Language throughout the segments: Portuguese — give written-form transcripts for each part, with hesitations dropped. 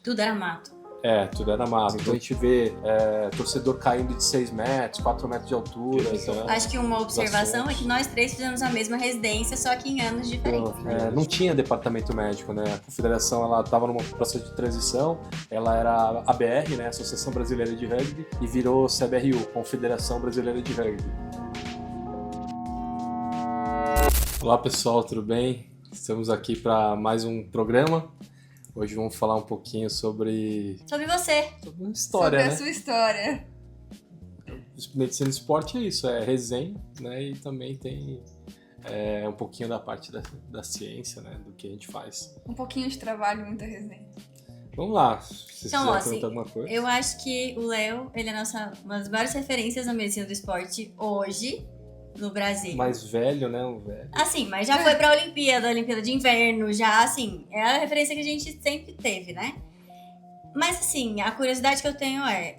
Tudo era mato. Tudo era mato. Então a gente vê torcedor caindo de 6 metros, 4 metros de altura. Acho que uma observação é que nós três fizemos a mesma residência, só que em anos diferentes. Não tinha departamento médico, né? A confederação ela estava num processo de transição, ela era a ABR, né? Associação Brasileira de Rugby, e virou CBRU, Confederação Brasileira de Rugby. Olá pessoal, tudo bem? Estamos aqui para mais um programa. Hoje vamos falar um pouquinho sobre você. Sobre uma história, sobre né? a sua história. Medicina do esporte é isso, é resenha, né? E também tem um pouquinho da parte da ciência, né? Do que a gente faz. Um pouquinho de trabalho e muita resenha. Vamos lá, se vocês Então, quiserem assim, perguntar alguma coisa. Eu acho que o Léo, ele é uma das maiores referências na medicina do esporte hoje no Brasil. Mais velho, né? Um velho. Assim, mas já foi pra Olimpíada de Inverno, já, assim, é a referência que a gente sempre teve, né? Mas, assim, a curiosidade que eu tenho é,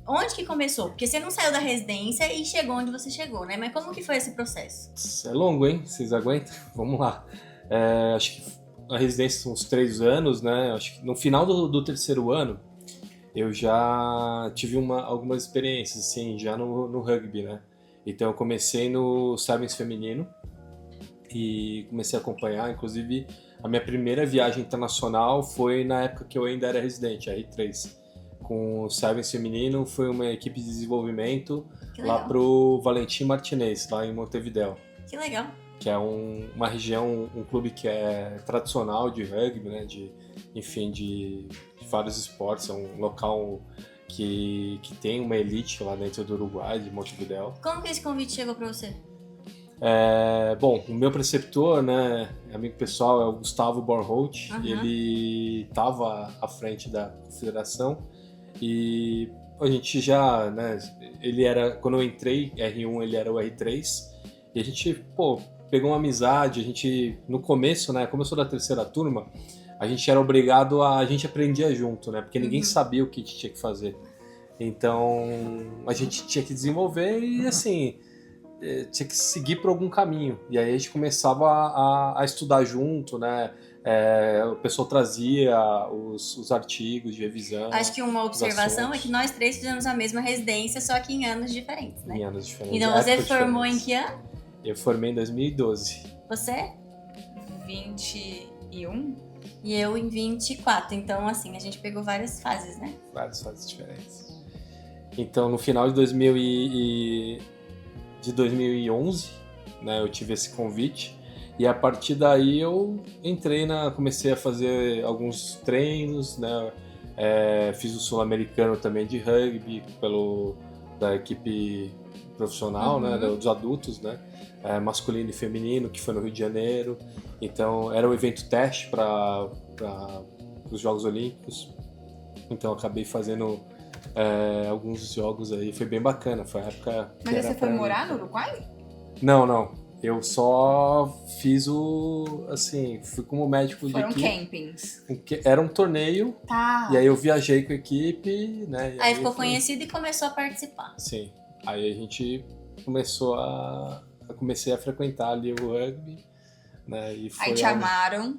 onde que começou? Porque você não saiu da residência e chegou onde você chegou, né? Mas como que foi esse processo? É longo, hein? Vocês aguentam? Vamos lá. Acho que a residência são uns 3 anos, né? Acho que no final do terceiro ano, eu já tive algumas experiências, assim, já no rugby, né? Então eu comecei no Sevens feminino e comecei a acompanhar, inclusive a minha primeira viagem internacional foi na época que eu ainda era residente, a R3. Com o Sevens feminino, foi uma equipe de desenvolvimento lá pro Valentim Martinez, lá em Montevidéu. Que legal. Que é uma região, um clube que é tradicional de rugby, né? De vários esportes, é um local que tem uma elite lá dentro do Uruguai, de Montevidéu. Como que esse convite chegou pra você? Bom, o meu preceptor, né, amigo pessoal, é o Gustavo Borholt. Uhum. Ele estava à frente da confederação e a gente já, né, quando eu entrei, R1, ele era o R3, e a gente, pegou uma amizade, a gente, no começo, né, como eu sou da terceira turma, a gente era obrigado a gente aprendia junto, né? Porque ninguém sabia o que tinha que fazer. Então, a gente tinha que desenvolver e, assim, tinha que seguir por algum caminho. E aí a gente começava a estudar junto, né? O pessoal trazia os artigos de revisão. Acho que uma observação é que nós três fizemos a mesma residência, só que em anos diferentes, né? Em anos diferentes. Então você formou em que ano? Eu formei em 2012. Você? 21? E eu em 24, então assim, a gente pegou várias fases, né? Várias fases diferentes. Então, no final de 2011, né, eu tive esse convite, e a partir daí eu comecei a fazer alguns treinos, né, fiz o Sul-Americano também de rugby, da equipe profissional, né, dos adultos, né, masculino e feminino, que foi no Rio de Janeiro. Então era um evento teste para os Jogos Olímpicos, então eu acabei fazendo alguns jogos aí, foi bem bacana, foi a época. Mas você foi morar no Uruguai? Não, eu só fiz fui como médico de equipe. Foram campings? Era um torneio, tá. E aí eu viajei com a equipe, né? Aí ficou conhecido e começou a participar. Sim, aí a gente comecei a frequentar ali o rugby, né? E foi aí te amaram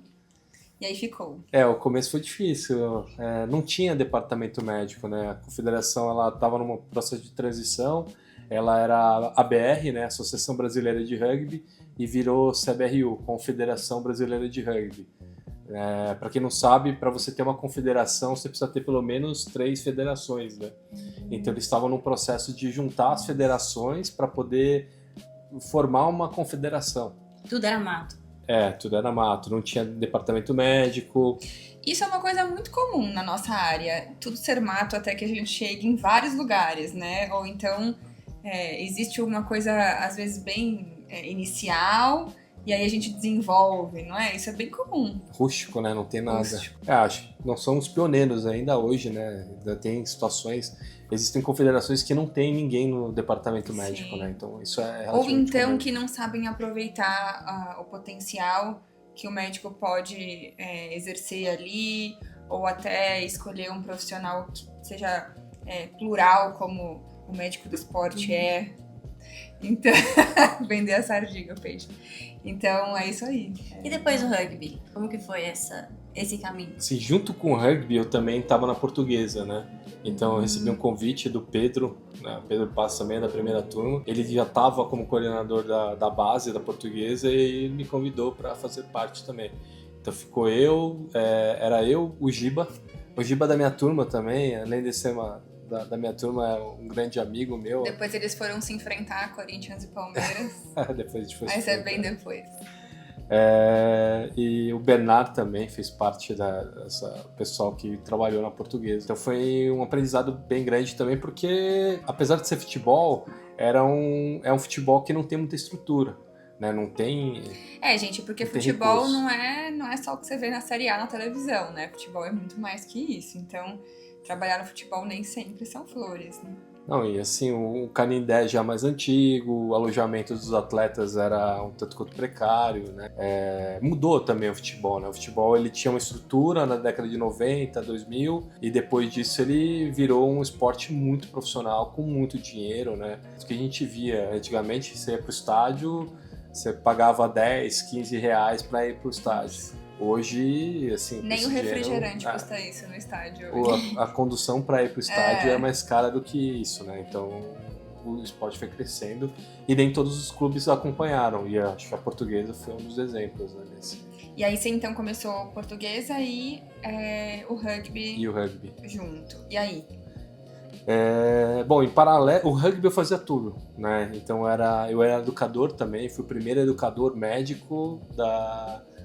e aí ficou. O começo foi difícil, não tinha departamento médico, né? A confederação ela estava num processo de transição, ela era a ABR, né? Associação Brasileira de Rugby, e virou CBRU, Confederação Brasileira de Rugby. Para quem não sabe, para você ter uma confederação, você precisa ter pelo menos 3 federações, né? Então eles estavam num processo de juntar as federações para poder formar uma confederação. Tudo era mato. Tudo era mato, não tinha departamento médico. Isso é uma coisa muito comum na nossa área, tudo ser mato até que a gente chegue em vários lugares, né? Ou então existe uma coisa, às vezes, bem inicial, e aí a gente desenvolve, não é? Isso é bem comum. Rústico, né? Não tem nada. Rústico. Acho que nós somos pioneiros ainda hoje, né? Ainda tem situações... Existem confederações que não tem ninguém no departamento médico, Sim. né? Então isso é Ou relativamente então comum. que não sabem aproveitar o potencial que o médico pode exercer ali, ou até escolher um profissional que seja plural, como o médico do esporte é. Então, vender a sardinha, o peixe. Então, é isso aí. E depois o rugby? Como que foi essa esse caminho? Assim, junto com o rugby, eu também estava na Portuguesa, né? Então eu recebi um convite do Pedro, né? O Pedro Passos também é da primeira turma. Ele já estava como coordenador da base da Portuguesa e ele me convidou para fazer parte também. Então ficou era eu, o Giba da minha turma também, além de ser da minha turma, é um grande amigo meu. Depois eles foram se enfrentar, Corinthians e Palmeiras. Depois a gente foi Mas é bem depois. E o Bernard também fez parte dessa pessoal que trabalhou na Portuguesa. Então foi um aprendizado bem grande também, porque apesar de ser futebol, é um futebol que não tem muita estrutura, né? Não tem. Gente, porque futebol não é só o que você vê na Série A na televisão, né? Futebol é muito mais que isso. Então, trabalhar no futebol nem sempre são flores, né? Não, e assim, o Canindé já é mais antigo, o alojamento dos atletas era um tanto quanto precário, né? Mudou também o futebol, né? O futebol, ele tinha uma estrutura na década de 90, 2000, e depois disso ele virou um esporte muito profissional, com muito dinheiro, né? O que a gente via antigamente, você ia pro estádio, você pagava 10, 15 reais para ir pro estádio. Hoje, assim... Nem o refrigerante custa isso no estádio. A condução para ir pro estádio é mais cara do que isso, né? Então, o esporte foi crescendo e nem todos os clubes acompanharam. E acho que a Portuguesa foi um dos exemplos, né, desse. E aí você então começou a Portuguesa e o rugby... E o rugby. Junto. E aí? Bom, em paralelo, o rugby eu fazia tudo, né? Então eu era educador também, fui o primeiro educador médico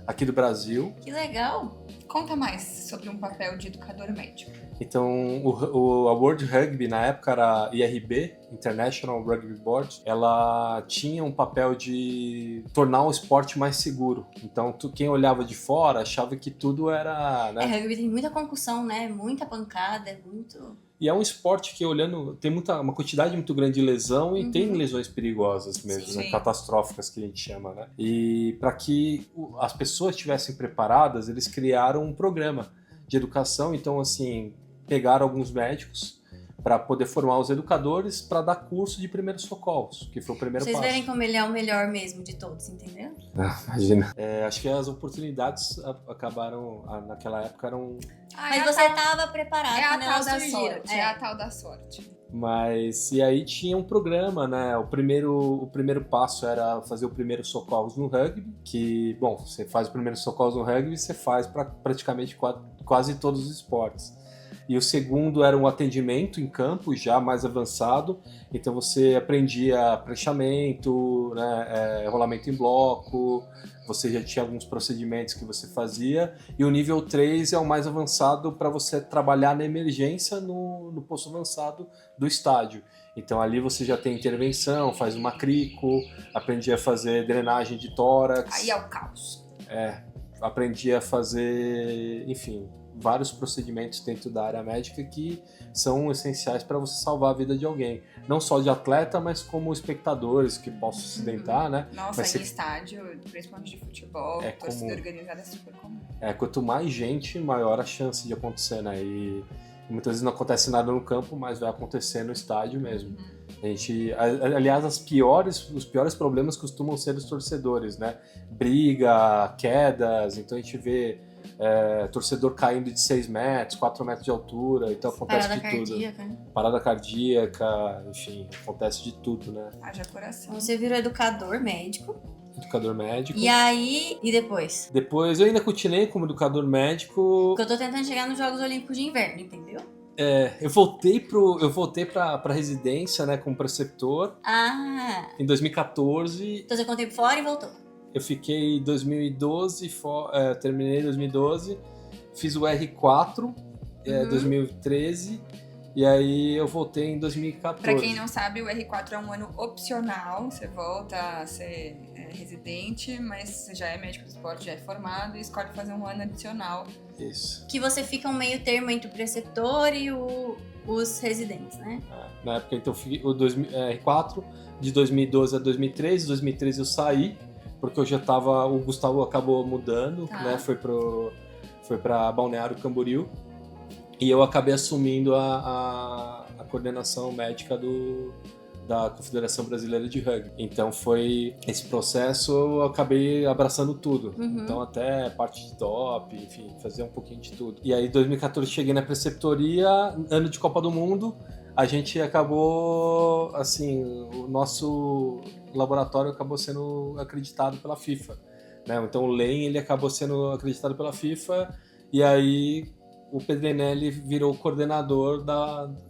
aqui do Brasil. Que legal! Conta mais sobre um papel de educador médico. Então, a World Rugby, na época, era IRB, International Rugby Board. Ela tinha um papel de tornar o esporte mais seguro. Então, quem olhava de fora achava que tudo era... Né? Rugby tem muita concussão, né? Muita pancada, muito... E é um esporte que, olhando, tem uma quantidade muito grande de lesão e tem lesões perigosas mesmo, né? Catastróficas que a gente chama, né? E para que as pessoas estivessem preparadas, eles criaram um programa de educação. Então, assim, pegaram alguns médicos para poder formar os educadores para dar curso de primeiros socorros, que foi o primeiro passo. Vocês verem como ele é o melhor mesmo de todos, entendeu? Imagina. Acho que as oportunidades acabaram, naquela época eram... Mas você estava preparado quando elas surgiram. É a tal da sorte. Mas, e aí tinha um programa, né? O primeiro passo era fazer o primeiro socorros no rugby, que, bom, você faz o primeiro socorros no rugby, você faz para praticamente quase todos os esportes. E o segundo era um atendimento em campo, já mais avançado. Então você aprendia pranchamento, né, rolamento em bloco, você já tinha alguns procedimentos que você fazia. E o nível 3 é o mais avançado para você trabalhar na emergência no posto avançado do estádio. Então ali você já tem intervenção, faz uma crico, aprendia a fazer drenagem de tórax. Aí é o caos. Aprendia a fazer, enfim... vários procedimentos dentro da área médica que são essenciais para você salvar a vida de alguém. Não só de atleta, mas como espectadores que possam se acidentar, né? Nossa, em estádio, principalmente de futebol, torcida organizada é super comum. Quanto mais gente, maior a chance de acontecer, né? E muitas vezes não acontece nada no campo, mas vai acontecer no estádio mesmo. Aliás, os piores problemas costumam ser dos torcedores, né? Briga, quedas, então a gente vê torcedor caindo de 6 metros, 4 metros de altura, então acontece de tudo. Parada cardíaca, enfim, acontece de tudo, né? Haja coração. Você virou educador médico. Educador médico. E aí, e depois? Depois eu ainda continuei como educador médico. Porque eu tô tentando chegar nos Jogos Olímpicos de Inverno, entendeu? Eu voltei pra residência, né, como preceptor. Em 2014. Então você ficou um tempo fora e voltou. Eu fiquei em 2012, terminei em 2012, fiz o R4 em 2013, e aí eu voltei em 2014. Pra quem não sabe, o R4 é um ano opcional, você volta a ser residente, mas você já é médico do esporte, já é formado e escolhe fazer um ano adicional. Isso. Que você fica um meio termo entre o preceptor e os residentes, né? Na época, então, o R4 de 2012 a 2013, 2013 eu saí, porque eu já tava, o Gustavo acabou mudando, né? Foi pra Balneário Camboriú. E eu acabei assumindo a coordenação médica da Confederação Brasileira de Rugby. Então foi esse processo, eu acabei abraçando tudo. Então até parte de top, enfim, fazer um pouquinho de tudo. E aí em 2014 cheguei na preceptoria, ano de Copa do Mundo, a gente acabou, assim, o nosso laboratório acabou sendo acreditado pela FIFA, né? Então o LEM, ele acabou sendo acreditado pela FIFA, e aí o Pedrinelli virou coordenador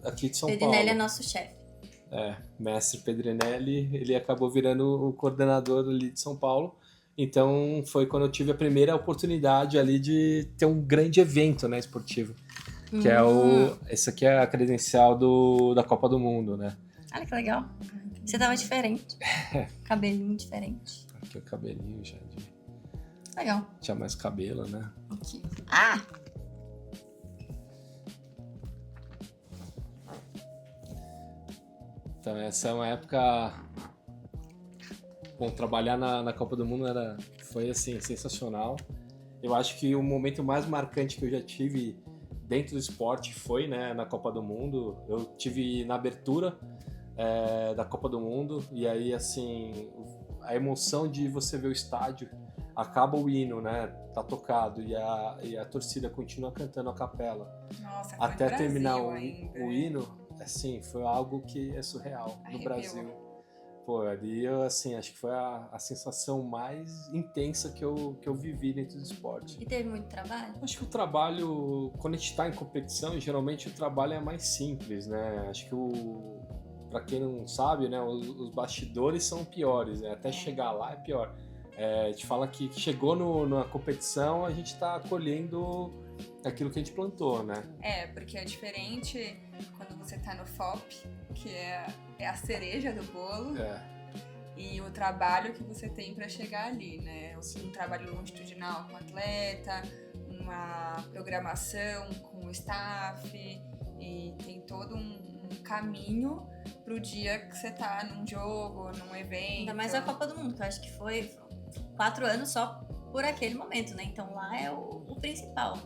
aqui de São Paulo. Pedrinelli é nosso chefe. Mestre Pedrinelli, ele acabou virando o coordenador ali de São Paulo. Então foi quando eu tive a primeira oportunidade ali de ter um grande evento, né, esportivo. Que é esse aqui é a credencial da Copa do Mundo, né? Olha que legal. Você tava diferente. Cabelinho diferente. Aqui o cabelinho já. Legal. Tinha mais cabelo, né? Aqui. Então essa é uma época... Bom, trabalhar na Copa do Mundo foi assim, sensacional. Eu acho que o momento mais marcante que eu já tive dentro do esporte foi, né, na Copa do Mundo. Eu tive na abertura da Copa do Mundo, e aí assim, a emoção de você ver o estádio, acaba o hino, né, tá tocado, e a torcida continua cantando a capela. Nossa, até foi terminar Brasil o hino, assim, foi algo que é surreal no Arrepiou. Brasil. Pô, ali eu, assim, acho que foi a sensação mais intensa que eu vivi dentro do esporte. E teve muito trabalho? Acho que o trabalho, quando a gente está em competição, geralmente o trabalho é mais simples, né? Acho que para quem não sabe, né, os bastidores são piores, né? Até chegar lá é pior. A gente fala que chegou na competição, a gente está colhendo aquilo que a gente plantou, né? Porque é diferente quando você tá no FOP, que é a cereja do bolo, e o trabalho que você tem para chegar ali, né? Um trabalho longitudinal com o atleta, uma programação com o staff, e tem todo um caminho pro dia que você tá num jogo, num evento. Ainda mais a Copa do Mundo, que eu acho que foi 4 anos só por aquele momento, né? Então lá é o principal, né?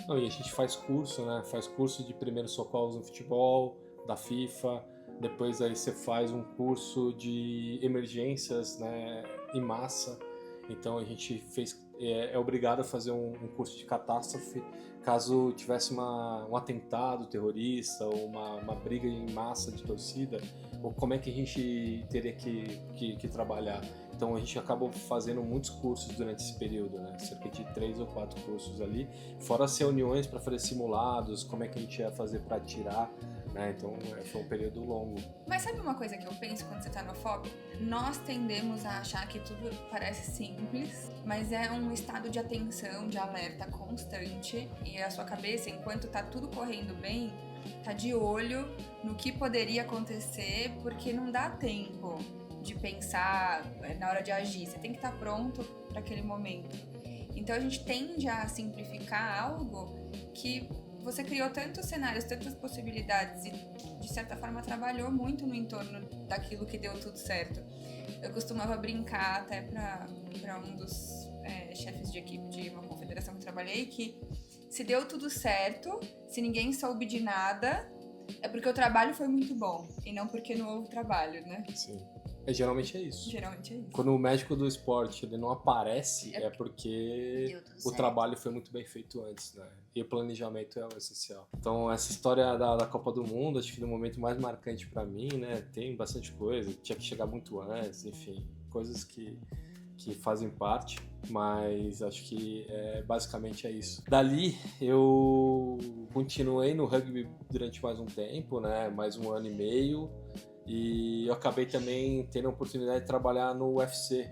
Não, e a gente faz curso, né? Faz curso de primeiros socorros no futebol, da FIFA. Depois aí você faz um curso de emergências, né, em massa. Então a gente é obrigado a fazer um curso de catástrofe caso tivesse um atentado terrorista ou uma briga em massa de torcida, ou como é que a gente teria que trabalhar. Então a gente acabou fazendo muitos cursos durante esse período, né? Cerca de 3 ou 4 cursos ali, fora as reuniões para fazer simulados, como é que a gente ia fazer para atirar, né? Então foi um período longo. Mas sabe uma coisa que eu penso quando você tá no FOP? Nós tendemos a achar que tudo parece simples, mas é um estado de atenção, de alerta constante, e a sua cabeça, enquanto tá tudo correndo bem, tá de olho no que poderia acontecer, porque não dá tempo de pensar na hora de agir, você tem que estar pronto para aquele momento. Então a gente tende a simplificar algo que você criou tantos cenários, tantas possibilidades e de certa forma trabalhou muito no entorno daquilo que deu tudo certo. Eu costumava brincar até para um dos chefes de equipe de uma confederação que eu trabalhei, que se deu tudo certo, se ninguém soube de nada, é porque o trabalho foi muito bom e não porque não houve trabalho, né? Sim. Geralmente é isso. Geralmente é isso. Quando o médico do esporte ele não aparece, é porque o trabalho foi muito bem feito antes, né? E o planejamento é o essencial. Então, essa história da Copa do Mundo, acho que no momento mais marcante pra mim, né? Tem bastante coisa, tinha que chegar muito antes, enfim, coisas que fazem parte, mas acho que basicamente é isso. Dali, eu continuei no rugby durante mais um tempo, né? Mais 1 ano e meio. E eu acabei também tendo a oportunidade de trabalhar no UFC.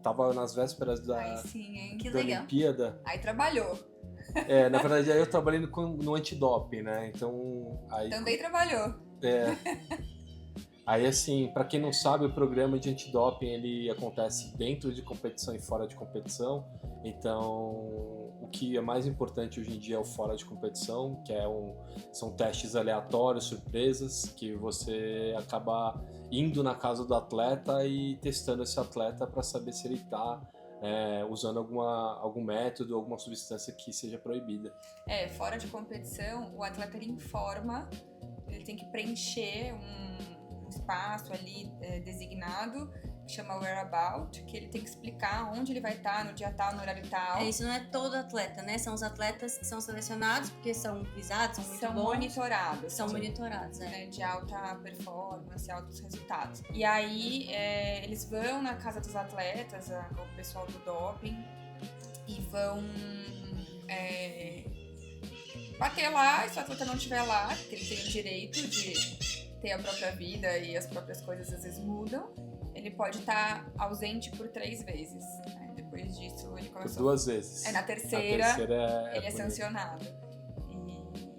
Tava nas vésperas da Olimpíada. Aí trabalhou. Na verdade, aí eu trabalhei no antidoping, né? Então, aí... Também trabalhou. Aí, assim, pra quem não sabe, o programa de antidoping, ele acontece dentro de competição e fora de competição. Então, o que é mais importante hoje em dia é o fora de competição, que são testes aleatórios, surpresas, que você acaba indo na casa do atleta e testando esse atleta para saber se ele está usando algum método, alguma substância que seja proibida. Fora de competição, o atleta ele informa, ele tem que preencher um espaço ali designado, que chama whereabout, que ele tem que explicar onde ele vai estar no dia tal, no horário tal. Isso não é todo atleta, né? São os atletas que são selecionados porque são visados, são muito bons. Monitorados. São monitorados, de alta performance, altos resultados. E aí, eles vão na casa dos atletas, o pessoal do doping, e vão bater lá, e se o atleta não estiver lá, porque ele tem o direito de ter a própria vida e as próprias coisas às vezes mudam, ele pode estar ausente por 3 vezes. Depois disso, ele começou... Por 2 vezes. Na terceira ele é sancionado.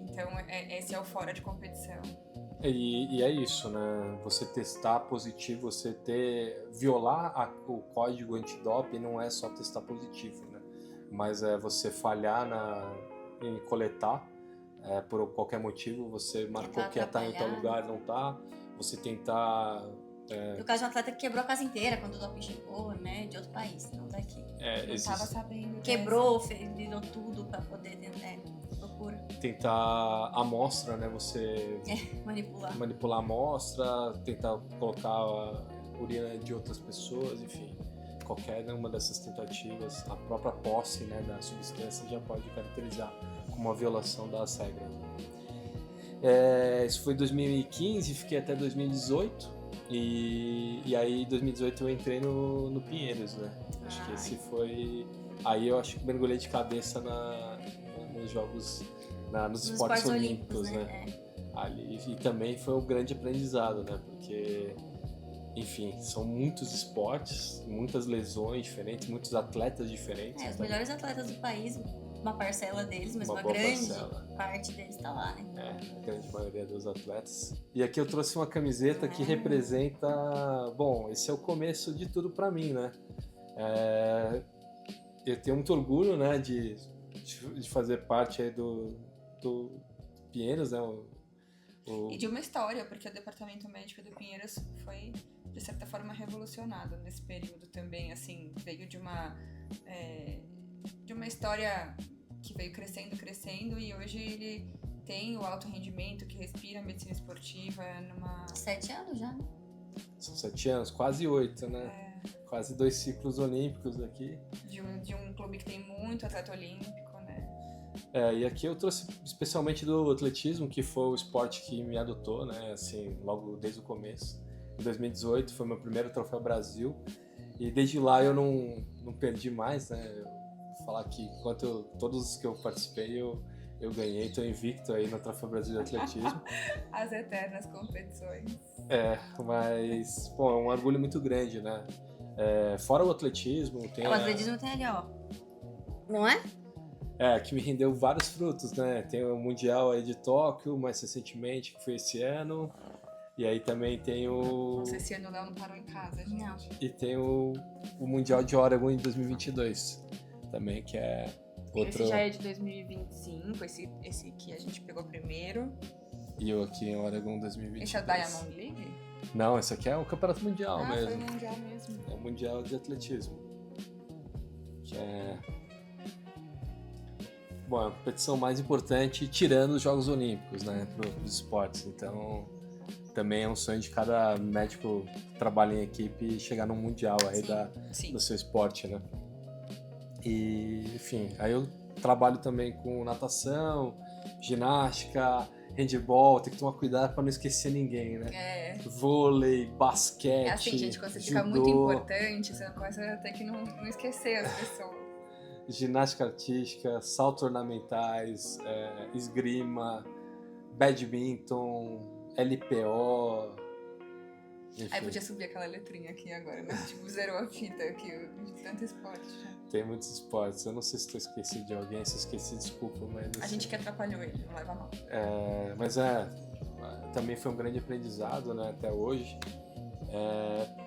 Então, esse é o fora de competição. E é isso, né? Você testar positivo, violar o código antidoping não é só testar positivo, né? Mas é você falhar em coletar, por qualquer motivo, você marcou que ia estar em tal lugar, não tá, você tentar... No caso de um atleta que quebrou a casa inteira quando o doping chegou, né? De outro país, não daqui. Não estava sabendo. Quebrou, virou tudo pra poder tentar. Procura. Tentar a amostra, né? Você manipular a amostra, tentar colocar a urina de outras pessoas, enfim. Qualquer uma dessas tentativas, a própria posse, né, da substância já pode caracterizar como uma violação das regras. Isso foi em 2015, fiquei até 2018. E aí, em 2018, eu entrei no Pinheiros, né? Acho que esse foi... Aí eu acho que mergulhei de cabeça nos jogos, nos esportes olímpicos, né? Ali, e também foi um grande aprendizado, né? Porque, enfim, são muitos esportes, muitas lesões diferentes, muitos atletas diferentes. Os melhores atletas do país, uma parcela deles, mas uma grande parte deles tá lá, né? A grande maioria dos atletas. E aqui eu trouxe uma camiseta que representa... Bom, esse é o começo de tudo pra mim, né? Eu tenho muito orgulho, né, de fazer parte aí do Pinheiros, né? E de uma história, porque o departamento médico do Pinheiros foi, de certa forma, revolucionado nesse período também, assim, veio de uma história que veio crescendo e hoje ele tem o alto rendimento, que respira a medicina esportiva 7 anos já, né? São 7 anos, quase 8, né? Quase 2 ciclos olímpicos aqui. De um clube que tem muito atleta olímpico, né? E aqui eu trouxe especialmente do atletismo, que foi o esporte que me adotou, né? Assim, logo desde o começo. Em 2018 foi meu primeiro Troféu Brasil e desde lá eu não perdi mais, né? Falar que enquanto todos os que eu participei eu ganhei, tô invicto aí no Troféu Brasil de Atletismo. As eternas competições. Mas, pô, é um orgulho muito grande, né? Fora o atletismo, tem... O atletismo tem ali, ó. Não é? Que me rendeu vários frutos, né? Tem o Mundial aí de Tóquio, mais recentemente, que foi esse ano. E aí também tem o... Nossa, esse ano o Léo não parou em casa, gente. Não. E tem o Mundial de Oregon em 2022. Também, que é outro... Esse já é de 2025, esse que a gente pegou primeiro. E eu aqui em Oregon 2022. Esse é o Diamond League? Não, esse aqui é o Campeonato Mundial mesmo. Foi o Mundial mesmo. É o Mundial de Atletismo. Que é... Bom, é a competição mais importante tirando os Jogos Olímpicos, né? Para os esportes. Então, também é um sonho de cada médico que trabalha em equipe chegar no Mundial aí do seu esporte, né? E, enfim, aí eu trabalho também com natação, ginástica, handball, tem que tomar cuidado para não esquecer ninguém, né? Vôlei, basquete, assim, gente, quando você judô, fica muito importante, você começa a ter que não esquecer as pessoas. Ginástica artística, saltos ornamentais, esgrima, badminton, LPO... Enfim. Aí podia subir aquela letrinha aqui agora, né? Tipo, zerou a fita aqui de tanto esporte já. Tem muitos esportes. Eu não sei se estou esquecido de alguém, se esqueci, desculpa, mas... A gente que atrapalhou ele, não leva mal. Mas também foi um grande aprendizado, né, até hoje.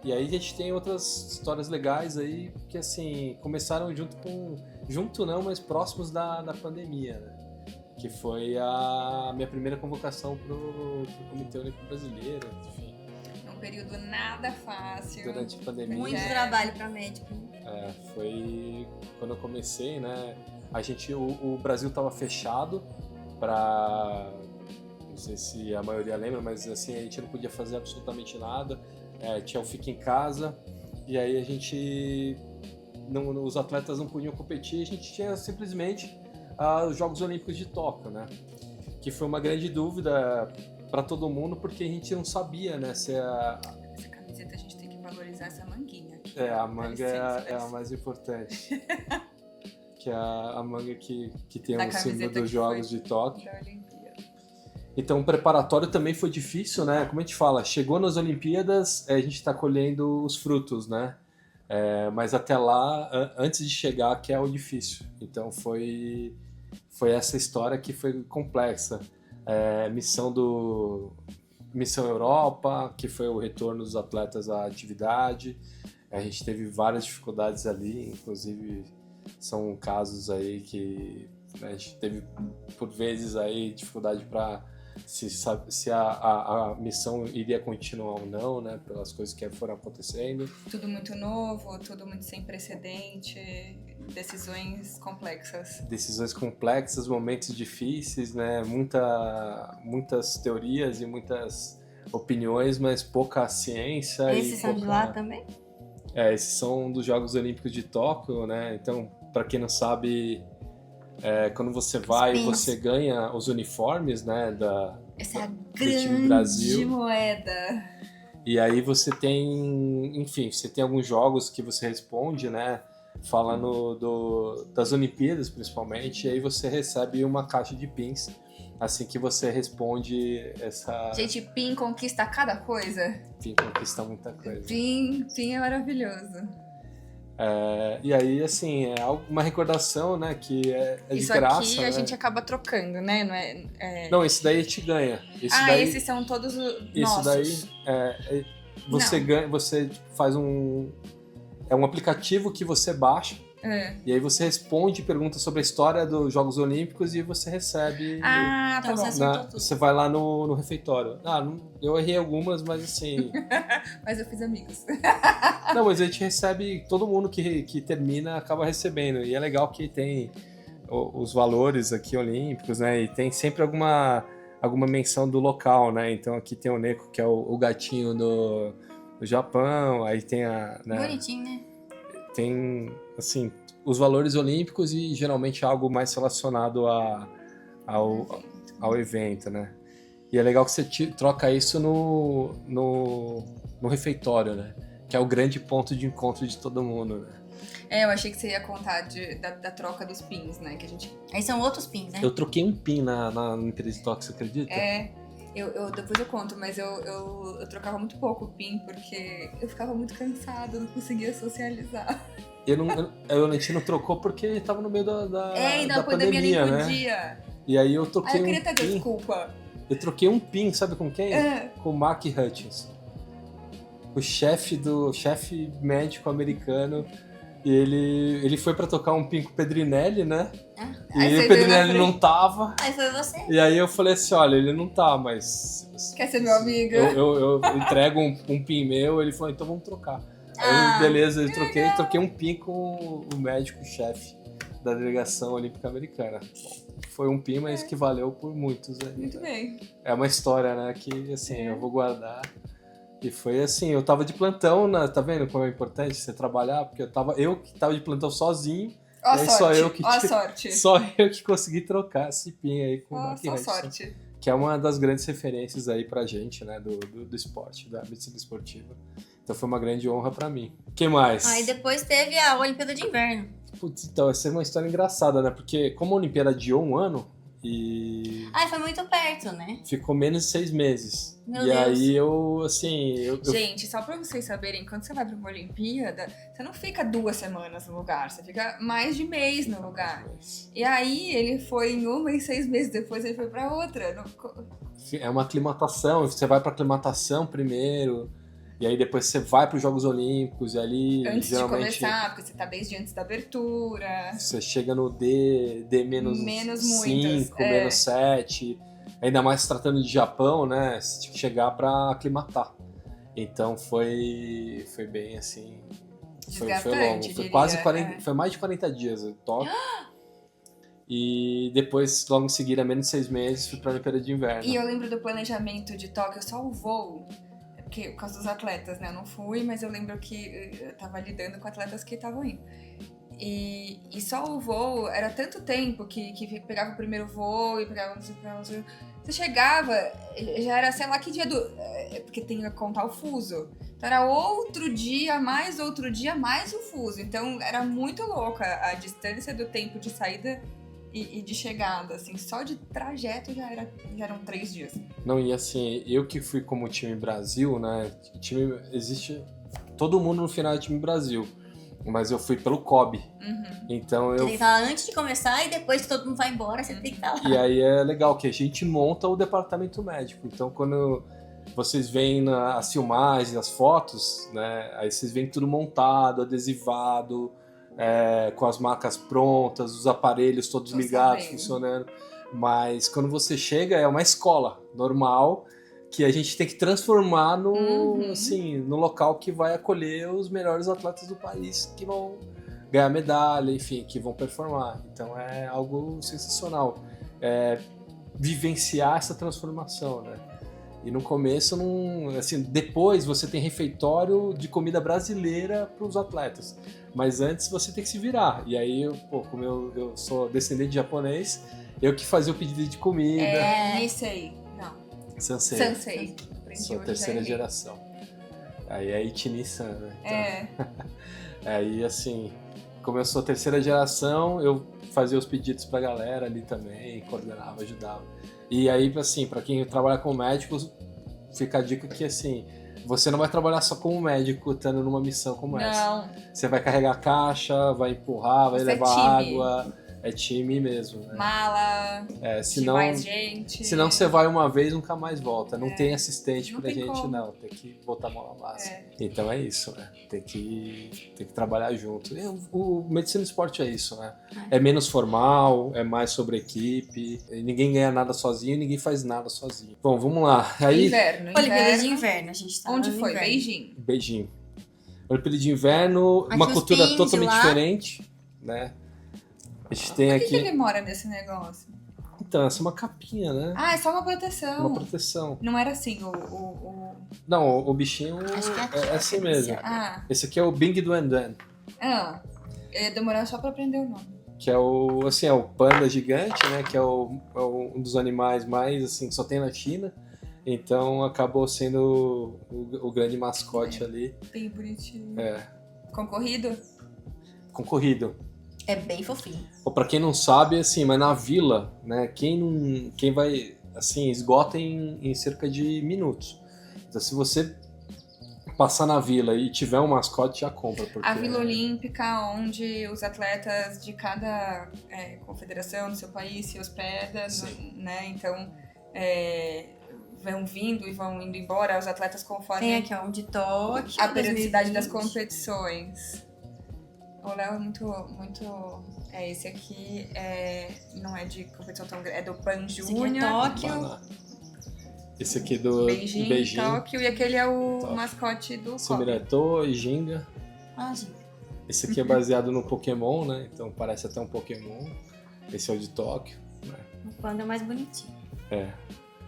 E aí a gente tem outras histórias legais aí que, assim, começaram junto não, mas próximos da pandemia, né? Que foi a minha primeira convocação pro Comitê Olímpico Brasileiro, enfim. período nada fácil. Durante a pandemia. Muito trabalho pra médico. Foi quando eu comecei, né? O Brasil tava fechado pra... Não sei se a maioria lembra, mas assim, a gente não podia fazer absolutamente nada. Tinha o Fica em Casa. E aí a gente... os atletas não podiam competir. A gente tinha simplesmente os Jogos Olímpicos de Tóquio, né? Que foi uma grande dúvida para todo mundo, porque a gente não sabia, né? Se Essa camiseta a gente tem que valorizar essa manguinha aqui. a manga é a mais importante. Que é a manga que tem o símbolo dos Jogos de Tóquio. Da Olimpíada. Então o preparatório também foi difícil, né? Como a gente fala, chegou nas Olimpíadas, a gente está colhendo os frutos, né? Mas até lá, antes de chegar, que é o difícil. Então foi essa história que foi complexa. Missão Europa, que foi o retorno dos atletas à atividade. A gente teve várias dificuldades ali, inclusive são casos aí que a gente teve, por vezes, aí, dificuldade para se a missão iria continuar ou não, né, pelas coisas que foram acontecendo. Tudo muito novo, tudo muito sem precedente, decisões complexas, momentos difíceis, né, muitas teorias e muitas opiniões, mas pouca ciência. Esses são de lá também? Esses são dos Jogos Olímpicos de Tóquio, né, então, para quem não sabe... quando você vai, você ganha os uniformes, né, essa do time Brasil. Grande moeda. E aí você tem alguns jogos que você responde, né, falando das Olimpíadas principalmente, e aí você recebe uma caixa de pins assim que você responde essa... Gente, pin conquista cada coisa. Pin conquista muita coisa. Pin é maravilhoso. E aí, assim, é uma recordação, né, que é de graça. Isso aqui a gente acaba trocando, né? Não, esse daí a gente ganha. Esses são todos nossos. Isso daí, você ganha, você faz um aplicativo que você baixa, e aí você responde perguntas sobre a história dos Jogos Olímpicos e você recebe... tá então bom. você acertou tudo. Você vai lá no refeitório. Eu errei algumas, mas assim... Mas eu fiz amigos. Não, mas a gente recebe, todo mundo que termina acaba recebendo. E é legal que tem os valores aqui olímpicos, né? E tem sempre alguma menção do local, né? Então aqui tem o Neko, que é o gatinho do Japão. Aí tem né? Bonitinho, né? Tem, assim, os valores olímpicos e geralmente algo mais relacionado ao evento, né? E é legal que você troca isso no refeitório, né? Que é o grande ponto de encontro de todo mundo, né? Eu achei que você ia contar da troca dos pins, né? Que a gente... Aí são outros pins, né? Eu troquei um pin na Olimpíada de Tóquio, você acredita? Depois eu conto, mas eu trocava muito pouco o pin, porque eu ficava muito cansada, eu não conseguia socializar. A gente não trocou porque tava no meio da pandemia nem né? Podia. E aí eu troquei eu queria ter pin. desculpa. Eu troquei um pin, sabe com quem? Com o Mark Hutchinson. O chefe médico americano. E ele foi pra tocar um pin com o Pedrinelli, né? E aí o Pedrinelli não tava. Aí foi você. E aí eu falei assim, olha, ele não tá, mas... Quer ser meu amigo? Eu entrego um pin meu, ele falou, então vamos trocar. Aí, beleza, eu troquei um pin com o médico-chefe da delegação olímpica americana. Bom, foi um pin, mas que valeu por muitos. Aí, Muito bem. É uma história, né, que assim, eu vou guardar. E foi assim, eu tava de plantão, tá vendo como é importante você trabalhar? Porque eu que tava de plantão sozinho. Ó a sorte, sorte. Só eu que consegui trocar esse pin aí com o Mark Ó Hudson, sorte. que é uma das grandes referências aí pra gente, né, do esporte, da medicina esportiva. Então foi uma grande honra pra mim. O que mais? Aí depois teve a Olimpíada de Inverno. Putz, então, essa é uma história engraçada, né? Porque como a Olimpíada adiou um ano e... Foi muito perto, né? ficou menos de 6 meses. Meu e Deus. aí eu, assim... Gente, só pra vocês saberem, quando você vai pra uma Olimpíada, você não fica 2 semanas no lugar, você fica mais de mês no lugar. E aí ele foi em uma e 6 meses depois ele foi pra outra. É uma aclimatação, você vai pra aclimatação primeiro... E aí depois você vai para os Jogos Olímpicos e ali Antes geralmente... de começar, porque você tá desde antes da abertura. Você chega no D menos muitas, 5, menos 7. Ainda mais se tratando de Japão, né? Você tinha que chegar para aclimatar. Então foi bem assim. Foi Desgastante, longo. Foi diria, quase 40, foi mais de 40 dias em Tóquio. E depois, logo em seguida, menos de 6 meses, fui pra Olimpíada de Inverno. E eu lembro do planejamento de Tóquio, só o voo, porque, por causa dos atletas, né? Eu não fui, mas eu lembro que eu tava lidando com atletas que estavam indo. E só o voo, era tanto tempo que pegava o primeiro voo e pegava não sei o que. Você chegava, já era, sei lá que dia porque tem que contar o fuso. Então era outro dia, mais o fuso. Então era muito louca a distância do tempo de saída e de chegada, assim, só de trajeto já eram 3 dias. Não, e assim, eu que fui como time Brasil, né? Time existe. Todo mundo no final é time Brasil. Mas eu fui pelo COB. Uhum. Então Você eu. tem que estar lá antes de começar e depois que todo mundo vai embora, você tem que estar lá. E aí é legal que a gente monta o departamento médico. Então quando vocês veem as filmagens, as fotos, né? Aí vocês veem tudo montado, adesivado, com as macas prontas, os aparelhos todos ligados, funcionando. Mas quando você chega, é uma escola normal que a gente tem que transformar no local que vai acolher os melhores atletas do país que vão ganhar medalha, enfim, que vão performar. Então é algo sensacional. Vivenciar essa transformação, né? E no começo, depois você tem refeitório de comida brasileira para os atletas. Mas antes você tem que se virar. E aí, como eu sou descendente de japonês, eu que fazia o pedido de comida. Nisei. Não. Sansei. Sou terceira geração. Aí é Ichini-san, né? Então, aí, assim, como eu sou terceira geração, eu fazia os pedidos pra galera ali também, coordenava, ajudava. E aí, assim, pra quem trabalha com médicos, fica a dica que, assim, você não vai trabalhar só como médico, estando numa missão como essa. Não. Você vai carregar caixa, vai empurrar, vai levar água. É time mesmo, né? Mala, senão, mais gente. Senão você vai uma vez e nunca mais volta. Não tem assistente não pra tem gente, como. não. Tem que botar a mão na massa. Então é isso, né? Tem que trabalhar junto. E o medicina do esporte é isso, né? É menos formal, é mais sobre equipe. Ninguém ganha nada sozinho, ninguém faz nada sozinho. Bom, vamos lá. Aí, Inverno. Olimpíada de Inverno, a gente tá Onde no foi? inverno. Beijinho. Olimpíada de Inverno, Aqui uma os cultura pins totalmente lá. diferente, né? A gente tem Por que aqui... demora nesse negócio? Então, essa é uma capinha, né? Ah, é só uma proteção. Uma proteção. Não era assim Não, o bichinho Acho que é assim mesmo. Esse aqui é o Bing Duan Duan, eu ia demorar só pra aprender o nome. que é o panda gigante, né? Que é um dos animais mais, assim, que só tem na China. Então acabou sendo o grande mascote ali. Bem bonitinho. Concorrido. É bem fofinho. Ou pra quem não sabe, assim, mas na vila, né? Quem vai, assim, esgota em cerca de minutos. Então se você passar na vila e tiver um mascote, já compra. Porque A Vila Olímpica, onde os atletas de cada confederação do seu país se hospedam, né? Então, vão vindo e vão indo embora os atletas conforme Tem aqui, ó, um de Tóquio. a periodicidade 2020. das competições. O Léo é muito... esse aqui não é de competição tão grande, é do Pan Esse aqui é Júnior. Tóquio. Esse aqui do Beijing, Tóquio, e aquele é o Tóquio. mascote do COB. Sumireto e Ginga. Ah, gente. Esse aqui é baseado no Pokémon, né? Então parece até um Pokémon. Esse é o de Tóquio, né? O panda é mais bonitinho.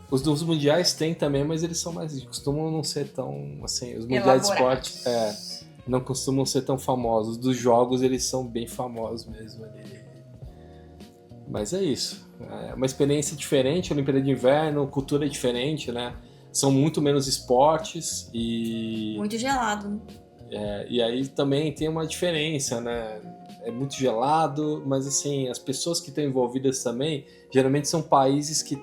Os dos mundiais tem também, mas eles são mais... costumam não ser tão, assim... Os mundiais de esporte não costumam ser tão famosos. Dos jogos, eles são bem famosos mesmo ali. Mas é isso. É uma experiência diferente, Olimpíada de Inverno, cultura diferente, né? São muito menos esportes e... Muito gelado. E aí também tem uma diferença, né? É muito gelado, mas assim, as pessoas que estão envolvidas também, geralmente são países que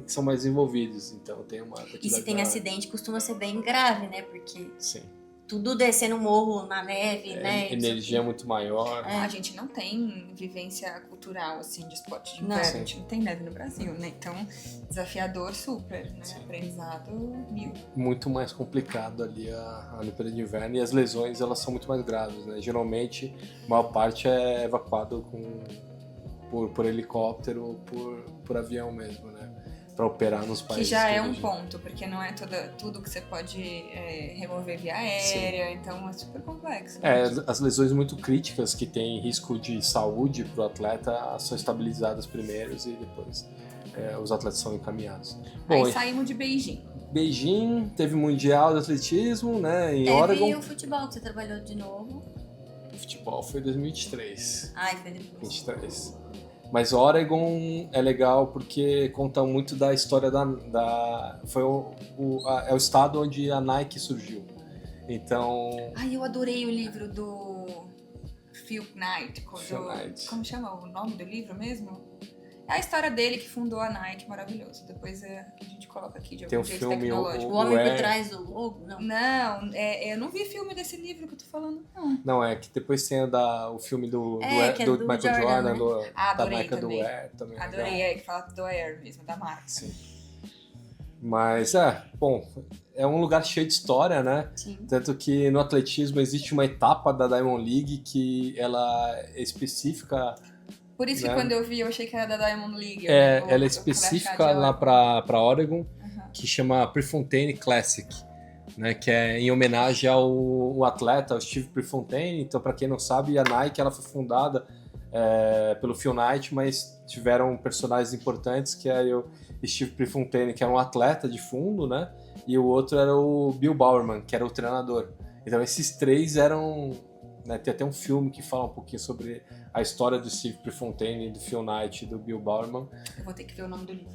são mais envolvidos, então tem uma quantidade E se tem maior. acidente, costuma ser bem grave, né? Porque Sim. tudo descendo morro na neve, né? Energia é muito maior. A gente não tem vivência cultural, assim, de esporte de Não. inverno. A gente não tem neve no Brasil, né? Então, desafiador super, né? Aprendizado mil. Muito mais complicado ali a Olimpíada de Inverno, e as lesões, elas são muito mais graves, né? Geralmente, a maior parte é evacuado por helicóptero ou por avião mesmo, né? para operar nos Que países. já é de um origem. ponto, porque não é tudo que você pode remover via aérea, então é super complexo. As lesões muito críticas que têm risco de saúde para o atleta são estabilizadas primeiro e depois os atletas são encaminhados. Bom, Aí saímos de Beijing. Beijing, teve Mundial de Atletismo, né, em Teve Oregon. o futebol que você trabalhou de novo. O futebol foi 2023. Ai, foi depois. 23. Mas Oregon é legal porque conta muito da história foi é o estado onde a Nike surgiu. Então, Ai, eu adorei o livro do Phil Knight. Phil Knight. Como chama o nome do livro mesmo? É a história dele que fundou a Nike, maravilhoso. Depois a gente coloca aqui de Tem algum um jeito filme, tecnológico. O homem Air. por trás do logo? Não. Não, eu não vi filme desse livro que eu tô falando, não. Não, é que depois tem o filme do que é do Michael Jordan, Jordan, né? da Adorei marca do também. Air também. é Adorei, legal. que fala do Air mesmo, da marca. Sim. Mas, bom, é um lugar cheio de história, né? Sim. Tanto que no atletismo existe uma etapa da Diamond League que ela é específica. Por isso que Né? quando eu vi, eu achei que era da Diamond League. Ela é específica lá para Oregon, Uhum. que chama Prefontaine Classic, né? Que é em homenagem ao atleta, ao Steve Prefontaine. Então, para quem não sabe, a Nike ela foi fundada pelo Phil Knight, mas tiveram personagens importantes, que é o Steve Prefontaine, que era um atleta de fundo, né? E o outro era o Bill Bowerman, que era o treinador. Então, esses três eram... Né, tem até um filme que fala um pouquinho sobre a história do Steve Prefontaine, do Phil Knight e do Bill Bowerman. Eu vou ter que ver o nome do livro.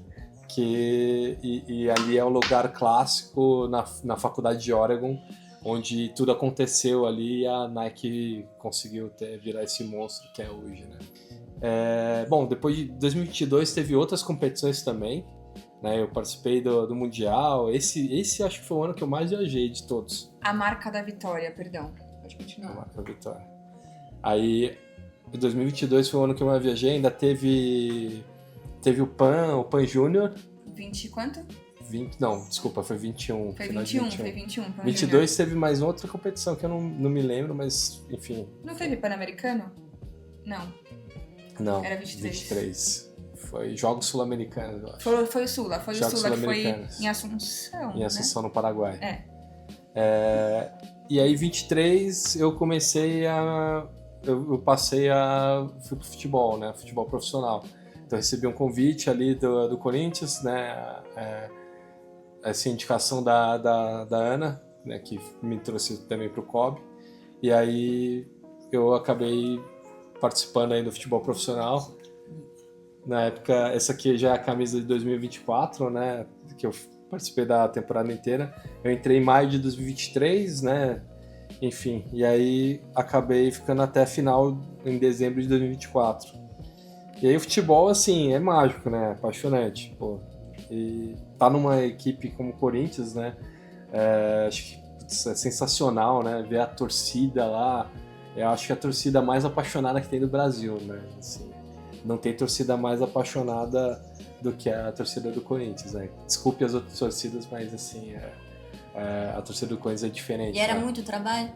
E ali é um lugar clássico na faculdade de Oregon, onde tudo aconteceu ali e a Nike conseguiu virar esse monstro que é hoje, né? Bom, depois de 2022 teve outras competições também, né? Eu participei do Mundial. Esse acho que foi o ano que eu mais viajei de todos. A Marca da Vitória, perdão. Pode A continuar. marca da vitória. Aí, em 2022 foi o ano que eu mais viajei, ainda teve o Pan Júnior. 20 e quanto? 20, não, desculpa, foi 21. Foi final de 21, foi 21. Pan 22 teve mais outra competição que eu não me lembro, mas enfim. Júnior. Não teve Pan-Americano? Não. Não, Era 23. 23. Foi Jogos Sul-Americanos, eu acho. Foi o Sula, foi Jogos o Sula que foi Sul-Americanos. em Assunção. Em Assunção, no Paraguai. É. E aí, 23, eu comecei eu passei fui pro futebol, né? Futebol profissional. Então, eu recebi um convite ali do Corinthians, né? Essa indicação da Ana, né? Que me trouxe também pro COB. E aí, eu acabei participando aí do futebol profissional. Na época, essa aqui já é a camisa de 2024, né? Que eu participei da temporada inteira. Eu entrei em maio de 2023, né? Enfim, e aí acabei ficando até a final em dezembro de 2024. E aí o futebol, assim, é mágico, né? Apaixonante, pô. E tá numa equipe como o Corinthians, né? Acho que putz, é sensacional, né? Ver a torcida lá. Eu acho que é a torcida mais apaixonada que tem do Brasil, né? Assim, não tem torcida mais apaixonada do que a torcida do Corinthians, né? Desculpe as outras torcidas, mas assim, a torcida do Corinthians é diferente. E era né? muito trabalho?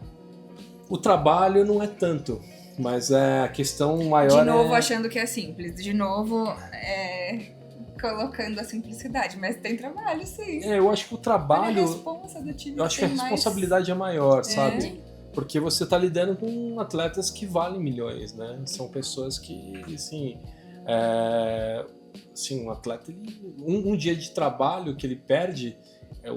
O trabalho não é tanto, mas a questão maior De novo é... achando que é simples. De novo colocando a simplicidade. Mas tem trabalho, sim. eu acho que o Olha a trabalho... responsa do time Eu acho que a tem mais- responsabilidade é maior, sabe? Sim. Porque você tá lidando com atletas que valem milhões, né? São pessoas que, assim... um atleta, um dia de trabalho que ele perde,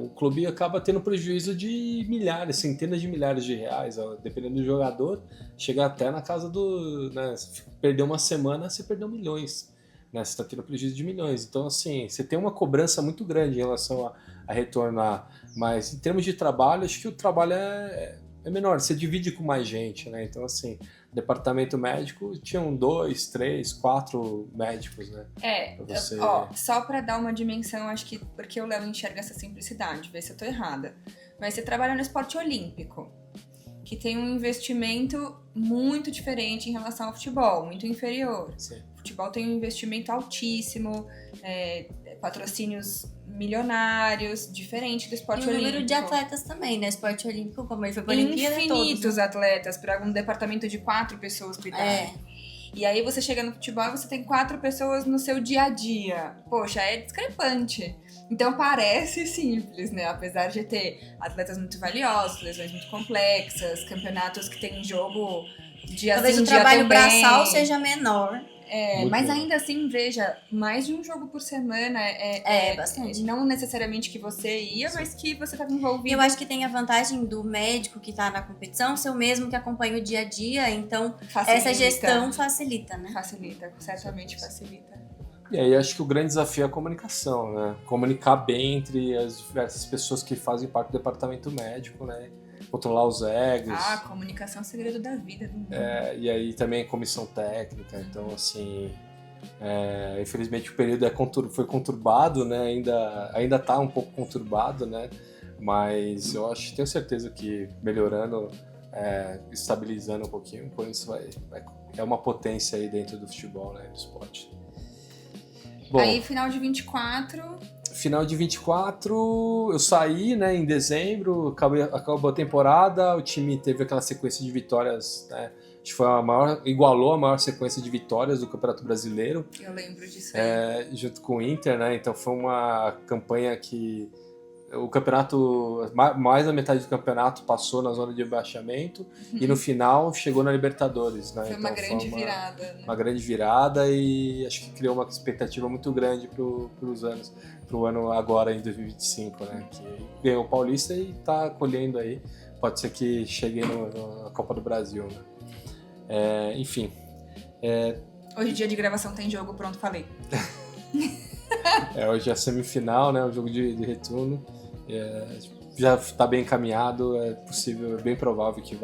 o clube acaba tendo prejuízo de milhares, centenas de milhares de reais, ó, dependendo do jogador, chega até na casa do... Né, se perder uma semana, você perdeu milhões, né, você está tendo prejuízo de milhões. Então, assim, você tem uma cobrança muito grande em relação a retornar, mas em termos de trabalho, acho que o trabalho é menor, você divide com mais gente, né? Então, assim, departamento médico tinham 2, 3, 4 médicos, né? Pra você... Só pra dar uma dimensão, acho que porque o Léo enxerga essa simplicidade, vê se eu tô errada. Mas você trabalha no esporte olímpico, que tem um investimento muito diferente em relação ao futebol, muito inferior. Sim. O futebol tem um investimento altíssimo, patrocínios milionários, diferente do esporte E o olímpico. número de atletas também, né? Esporte olímpico, como ele foi pra Olimpíada, Infinitos todos, né? atletas para um departamento de 4 pessoas cuidarem. E aí você chega no futebol e você tem 4 pessoas no seu dia a dia. Poxa, é discrepante. Então parece simples, né? Apesar de ter atletas muito valiosos, lesões muito complexas, campeonatos que tem jogo dia Talvez sim, o dia trabalho também. braçal seja menor. Muito Mas bom. ainda assim, veja, mais de um jogo por semana Bastante. não necessariamente que você ia, mas que você estava envolvido. E eu acho que tem a vantagem do médico que tá na competição ser o mesmo que acompanha o dia a dia, então essa gestão facilita, né? Facilita, certamente facilita. E aí acho que o grande desafio é a comunicação, né? Comunicar bem entre as diversas pessoas que fazem parte do departamento médico, né? Controlar os egos. Ah, comunicação é o segredo da vida. E aí também a comissão técnica, então assim, infelizmente o período foi conturbado, né? Ainda tá um pouco conturbado, né? Mas eu tenho certeza que melhorando, estabilizando um pouquinho, com isso é uma potência aí dentro do futebol, né? Do esporte. Bom, aí final de 24... Final de 24, eu saí, né, em dezembro, acabou a temporada, o time teve aquela sequência de vitórias, né, acho que igualou a maior sequência de vitórias do Campeonato Brasileiro. Eu lembro disso aí. Junto com o Inter, né, então foi uma campanha que o campeonato, mais da metade do campeonato passou na zona de rebaixamento e no final chegou na Libertadores, né? Foi uma grande virada. Né? Uma grande virada e acho que criou uma expectativa muito grande pro ano agora em 2025, né? Que ganhou o Paulista e tá colhendo aí. Pode ser que chegue na Copa do Brasil, né? Enfim. Hoje, dia de gravação, tem jogo, pronto, falei. Hoje é a semifinal, né? O jogo de retorno. Já está bem encaminhado, é possível, é bem provável que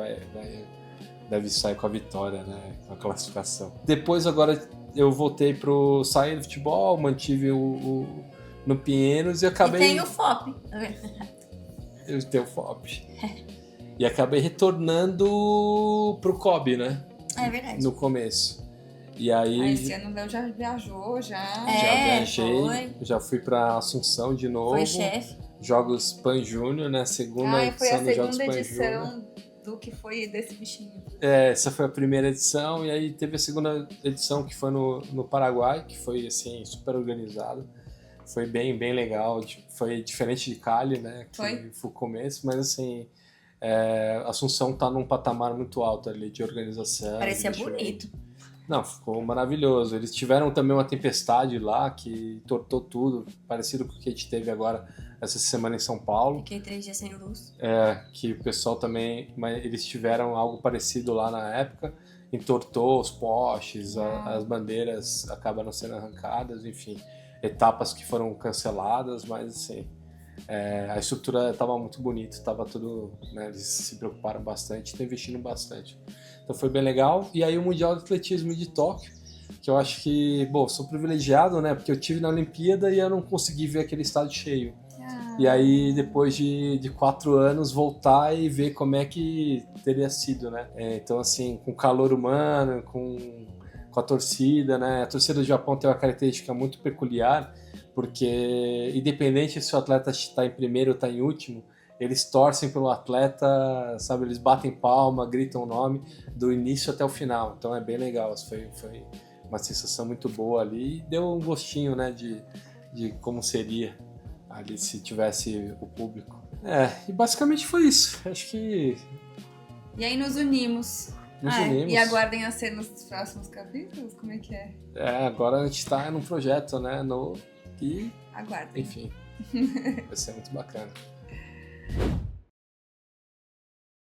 deve sair com a vitória, né? Com a classificação. Depois, agora, eu voltei sair do futebol, mantive no Pinheiros e acabei... E tem o FOP. Eu tenho o FOP. E acabei retornando pro COB, né? É verdade. No começo. E aí... Esse ano o Léo já viajou, já viajei, foi. Já fui pra Assunção de novo. Foi chefe. Jogos Pan Júnior, né? Segunda edição dos Jogos Pan Júnior. Foi a segunda edição do que foi desse bichinho. Essa foi a primeira edição, e aí teve a segunda edição que foi no Paraguai, que foi, assim, super organizado. Foi bem, bem legal. Foi diferente de Cali, né? Que foi o começo, mas, assim, Assunção tá num patamar muito alto ali de organização. Parecia bonito. Não, ficou maravilhoso. Eles tiveram também uma tempestade lá que entortou tudo, parecido com o que a gente teve agora essa semana em São Paulo. Fiquei 3 dias sem luz. Que o pessoal também, mas eles tiveram algo parecido lá na época, entortou os postes, as bandeiras acabaram sendo arrancadas, enfim, etapas que foram canceladas, mas assim, a estrutura estava muito bonita, estava tudo, né, eles se preocuparam bastante, estão investindo bastante. Então foi bem legal. E aí o Mundial de Atletismo de Tóquio, que eu acho que, bom, sou privilegiado, né, porque eu tive na Olimpíada e eu não consegui ver aquele estádio cheio. E aí, depois de 4 anos, voltar e ver como é que teria sido, né? Então, assim, com calor humano, com a torcida, né? A torcida do Japão tem uma característica muito peculiar, porque independente se o atleta está em primeiro ou está em último, eles torcem pelo atleta, sabe? Eles batem palma, gritam o nome do início até o final. Então, é bem legal. Foi uma sensação muito boa ali e deu um gostinho, né? De como seria ali se tivesse o público. E basicamente foi isso. Acho que... E aí nos unimos. Unimos. E aguardem a cenas dos próximos capítulos? Como é que é? Agora a gente tá num projeto, né, novo. E... Aguardem. Enfim. Vai ser muito bacana.